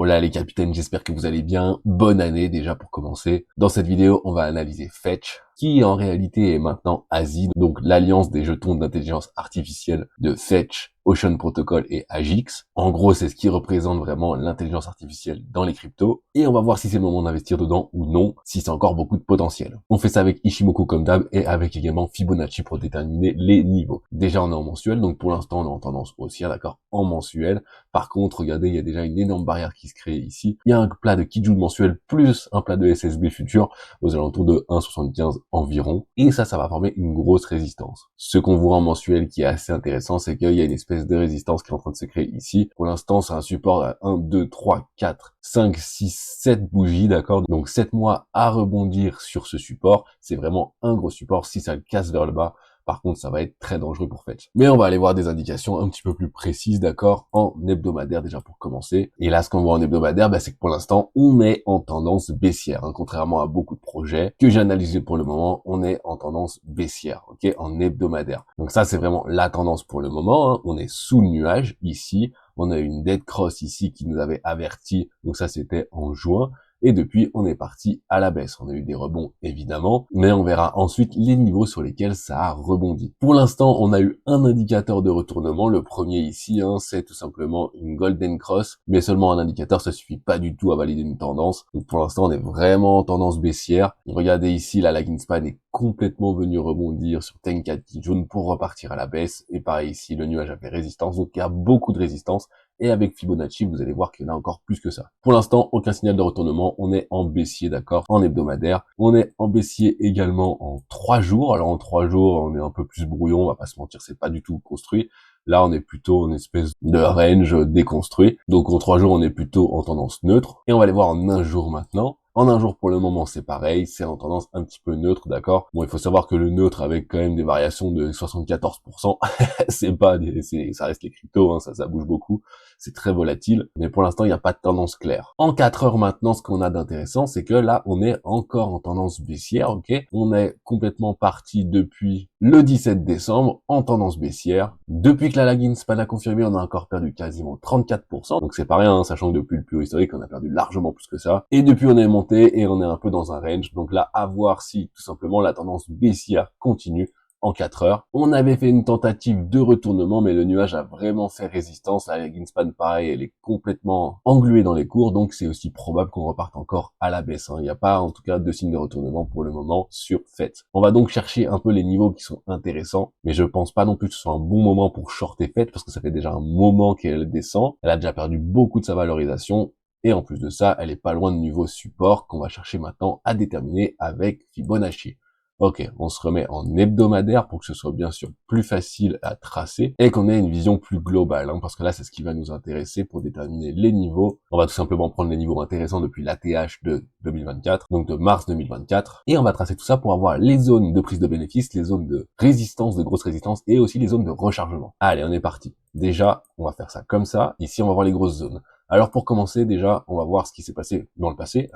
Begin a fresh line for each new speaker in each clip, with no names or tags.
Hola les capitaines, j'espère que vous allez bien. Bonne année déjà pour commencer. Dans cette vidéo, on va analyser Fetch, qui en réalité est maintenant ASI, donc l'alliance des jetons d'intelligence artificielle de Fetch, Ocean Protocol et Agix. En gros, c'est ce qui représente vraiment l'intelligence artificielle dans les cryptos. Et on va voir si c'est le moment d'investir dedans ou non, si c'est encore beaucoup de potentiel. On fait ça avec Ishimoku comme d'hab et avec également Fibonacci pour déterminer les niveaux. Déjà, on est en mensuel, donc pour l'instant, on est en tendance haussière, d'accord, en mensuel. Par contre, regardez, il y a déjà une énorme barrière qui se crée ici. Il y a un plat de Kijun mensuel plus un plat de SSB futur aux alentours de 1,75 environ. Et ça va former une grosse résistance. Ce qu'on voit en mensuel qui est assez intéressant, c'est qu'il y a une espèce de résistance qui est en train de se créer ici. Pour l'instant, c'est un support à 1, 2, 3, 4, 5, 6, 7 bougies, d'accord? Donc 7 mois à rebondir sur ce support. C'est vraiment un gros support. Si ça le casse vers le bas, par contre, ça va être très dangereux pour Fetch. Mais on va aller voir des indications un petit peu plus précises, d'accord, en hebdomadaire déjà pour commencer. Et là, ce qu'on voit en hebdomadaire, c'est que pour l'instant, on est en tendance baissière. Hein. Contrairement à beaucoup de projets que j'ai analysés pour le moment, on est en tendance baissière, ok, en hebdomadaire. Donc ça, c'est vraiment la tendance pour le moment. Hein. On est sous le nuage ici. On a une dead cross ici qui nous avait averti. Donc ça, c'était en juin. Et depuis, on est parti à la baisse. On a eu des rebonds, évidemment, mais on verra ensuite les niveaux sur lesquels ça a rebondi. Pour l'instant, on a eu un indicateur de retournement. Le premier ici, hein, c'est tout simplement une golden cross, mais seulement un indicateur, ça suffit pas du tout à valider une tendance. Donc pour l'instant, on est vraiment en tendance baissière. Regardez ici, la lagging span est complètement venu rebondir sur Tenkan Kijun pour repartir à la baisse. Et pareil ici, le nuage a fait résistance, donc il y a beaucoup de résistance. Et avec Fibonacci, vous allez voir qu'il y en a encore plus que ça. Pour l'instant, aucun signal de retournement. On est en baissier, d'accord, en hebdomadaire. On est en baissier également en 3 jours. Alors en 3 jours, on est un peu plus brouillon, on va pas se mentir, c'est pas du tout construit. Là, on est plutôt une espèce de range déconstruit. Donc en 3 jours, on est plutôt en tendance neutre. Et on va aller voir en 1 jour maintenant. En 1 jour, pour le moment, c'est pareil, c'est en tendance un petit peu neutre, d'accord. Bon, il faut savoir que le neutre, avec quand même des variations de 74%, ça reste les cryptos, hein, ça bouge beaucoup, c'est très volatile, mais pour l'instant, il n'y a pas de tendance claire. En 4 heures maintenant, ce qu'on a d'intéressant, c'est que là, on est encore en tendance baissière, ok. On est complètement parti depuis le 17 décembre en tendance baissière. Depuis que la lagging span a confirmé, on a encore perdu quasiment 34%, donc c'est pas rien, hein, sachant que depuis le plus haut historique, on a perdu largement plus que ça. Et depuis, on est monté et on est un peu dans un range. Donc là, à voir si tout simplement la tendance baissière continue en 4 heures. On avait fait une tentative de retournement, mais le nuage a vraiment fait résistance. La lagging span, pareil, elle est complètement engluée dans les cours, donc c'est aussi probable qu'on reparte encore à la baisse. Hein. Il n'y a pas, en tout cas, de signe de retournement pour le moment sur Fetch. On va donc chercher un peu les niveaux qui sont intéressants, mais je pense pas non plus que ce soit un bon moment pour shorter Fetch, parce que ça fait déjà un moment qu'elle descend. Elle a déjà perdu beaucoup de sa valorisation. Et en plus de ça, elle est pas loin de niveau support qu'on va chercher maintenant à déterminer avec Fibonacci. Ok, on se remet en hebdomadaire pour que ce soit bien sûr plus facile à tracer et qu'on ait une vision plus globale, hein, parce que là, c'est ce qui va nous intéresser pour déterminer les niveaux. On va tout simplement prendre les niveaux intéressants depuis l'ATH de 2024, donc de mars 2024, et on va tracer tout ça pour avoir les zones de prise de bénéfice, les zones de résistance, de grosse résistance, et aussi les zones de rechargement. Allez, on est parti. Déjà, on va faire ça comme ça. Ici, on va voir les grosses zones. Alors pour commencer, déjà, on va voir ce qui s'est passé dans le passé,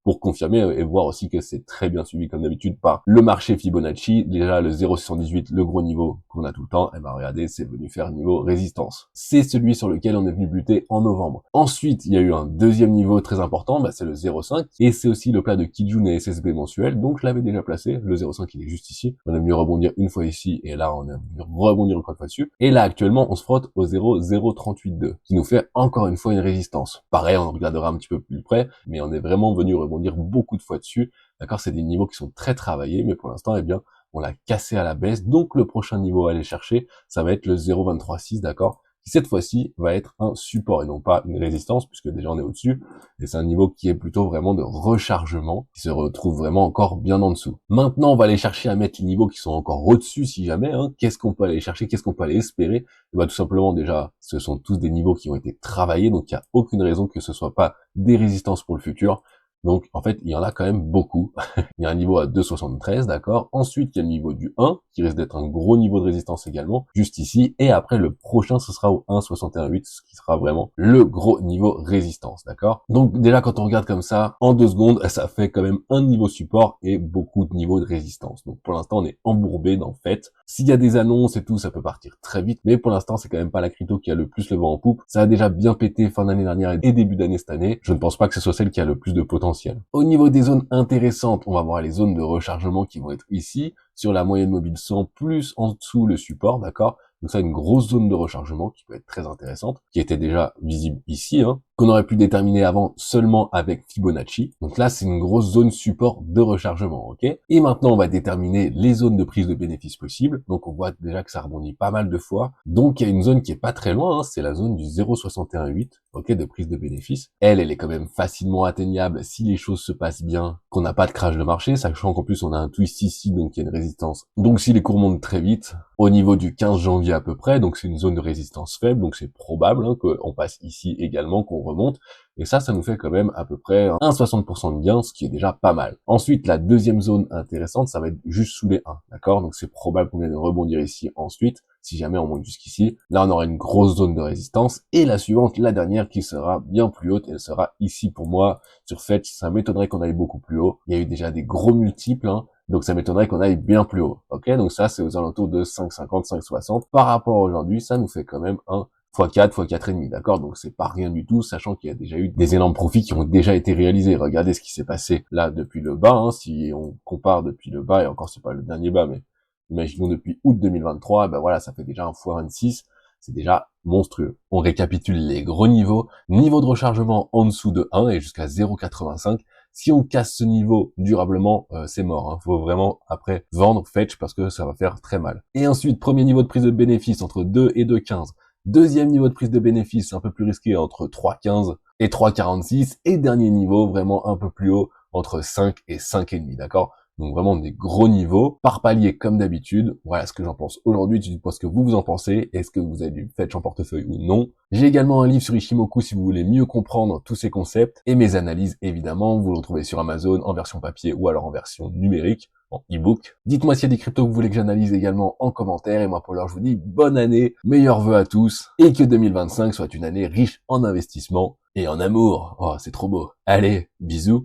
pour confirmer et voir aussi que c'est très bien suivi comme d'habitude par le marché Fibonacci. Déjà le 0,618, le gros niveau qu'on a tout le temps, et ben regardez, c'est venu faire niveau résistance. C'est celui sur lequel on est venu buter en novembre. Ensuite, il y a eu un deuxième niveau très important, c'est le 0,5, et c'est aussi le plat de Kijun et SSB mensuel, donc je l'avais déjà placé, le 0,5 il est juste ici, on est venu rebondir une fois ici, et là on est venu rebondir encore une fois dessus, et là actuellement on se frotte au 0,0382, qui nous fait encore une fois une résistance. Pareil, on regardera un petit peu plus près, mais on est vraiment venu rebondir beaucoup de fois dessus, d'accord, c'est des niveaux qui sont très travaillés, mais pour l'instant, eh bien, on l'a cassé à la baisse, donc le prochain niveau à aller chercher, ça va être le 0,236, d'accord, qui cette fois-ci va être un support et non pas une résistance, puisque déjà on est au-dessus, et c'est un niveau qui est plutôt vraiment de rechargement, qui se retrouve vraiment encore bien en dessous. Maintenant, on va aller chercher à mettre les niveaux qui sont encore au-dessus, si jamais, hein. Qu'est-ce qu'on peut aller chercher, qu'est-ce qu'on peut aller espérer? Et tout simplement, déjà, ce sont tous des niveaux qui ont été travaillés, donc il n'y a aucune raison que ce soit pas des résistances pour le futur. Donc en fait, il y en a quand même beaucoup. Il y a un niveau à 2,73, d'accord. Ensuite, il y a le niveau du 1, qui risque d'être un gros niveau de résistance également, juste ici. Et après, le prochain, ce sera au 1,61,8, ce qui sera vraiment le gros niveau résistance, d'accord. Donc déjà, quand on regarde comme ça, en 2 secondes, ça fait quand même un niveau support et beaucoup de niveaux de résistance. Donc pour l'instant, on est embourbé dans fait. S'il y a des annonces et tout, ça peut partir très vite, mais pour l'instant, c'est quand même pas la crypto qui a le plus le vent en poupe. Ça a déjà bien pété fin d'année dernière et début d'année cette année. Je ne pense pas que ce soit celle qui a le plus de potentiel. Au niveau des zones intéressantes, on va voir les zones de rechargement qui vont être ici, sur la moyenne mobile 100, plus en dessous le support, d'accord. Donc ça, une grosse zone de rechargement qui peut être très intéressante, qui était déjà visible ici, hein, qu'on aurait pu déterminer avant seulement avec Fibonacci. Donc là, c'est une grosse zone support de rechargement, ok. Et maintenant, on va déterminer les zones de prise de bénéfices possibles. Donc on voit déjà que ça rebondit pas mal de fois. Donc il y a une zone qui est pas très loin, hein, c'est la zone du 0,618, ok, de prise de bénéfices. Elle est quand même facilement atteignable si les choses se passent bien, qu'on n'a pas de crash de marché, sachant qu'en plus on a un twist ici, donc il y a une résistance. Donc si les cours montent très vite, au niveau du 15 janvier à peu près, donc c'est une zone de résistance faible, donc c'est probable hein, qu'on passe ici également, qu'on remonte, et ça nous fait quand même à peu près un 60% de gain, ce qui est déjà pas mal. Ensuite, la deuxième zone intéressante, ça va être juste sous les 1, d'accord. Donc c'est probable qu'on vienne rebondir ici ensuite, si jamais on monte jusqu'ici. Là, on aura une grosse zone de résistance, et la suivante, la dernière, qui sera bien plus haute, elle sera ici pour moi, sur Fetch. Ça m'étonnerait qu'on aille beaucoup plus haut. Il y a eu déjà des gros multiples, hein. Donc ça m'étonnerait qu'on aille bien plus haut. Ok, donc ça c'est aux alentours de 5,50, 5,60. Par rapport à aujourd'hui, ça nous fait quand même un x4, x4,5, d'accord. Donc c'est pas rien du tout, sachant qu'il y a déjà eu des énormes profits qui ont déjà été réalisés. Regardez ce qui s'est passé là depuis le bas, hein, si on compare depuis le bas, et encore c'est pas le dernier bas, mais imaginons depuis août 2023, ben voilà, ça fait déjà un x26. C'est déjà monstrueux. On récapitule les gros niveaux. Niveau de rechargement en dessous de 1 et jusqu'à 0,85. Si on casse ce niveau durablement, c'est mort. Hein. Faut vraiment après vendre Fetch parce que ça va faire très mal. Et ensuite, premier niveau de prise de bénéfice entre 2 et 2,15. Deuxième niveau de prise de bénéfice un peu plus risqué entre 3,15 et 3,46. Et dernier niveau vraiment un peu plus haut entre 5 et 5,5. D'accord? Donc vraiment des gros niveaux, par palier comme d'habitude. Voilà ce que j'en pense aujourd'hui. Dites-moi ce que vous en pensez. Est-ce que vous avez du Fetch en portefeuille ou non? J'ai également un livre sur Ishimoku si vous voulez mieux comprendre tous ces concepts. Et mes analyses, évidemment, vous le retrouvez sur Amazon en version papier ou alors en version numérique, en e-book. Dites-moi s'il y a des cryptos que vous voulez que j'analyse également en commentaire. Et moi, pour l'heure, je vous dis bonne année, meilleurs vœux à tous. Et que 2025 soit une année riche en investissement et en amour. Oh, c'est trop beau. Allez, bisous.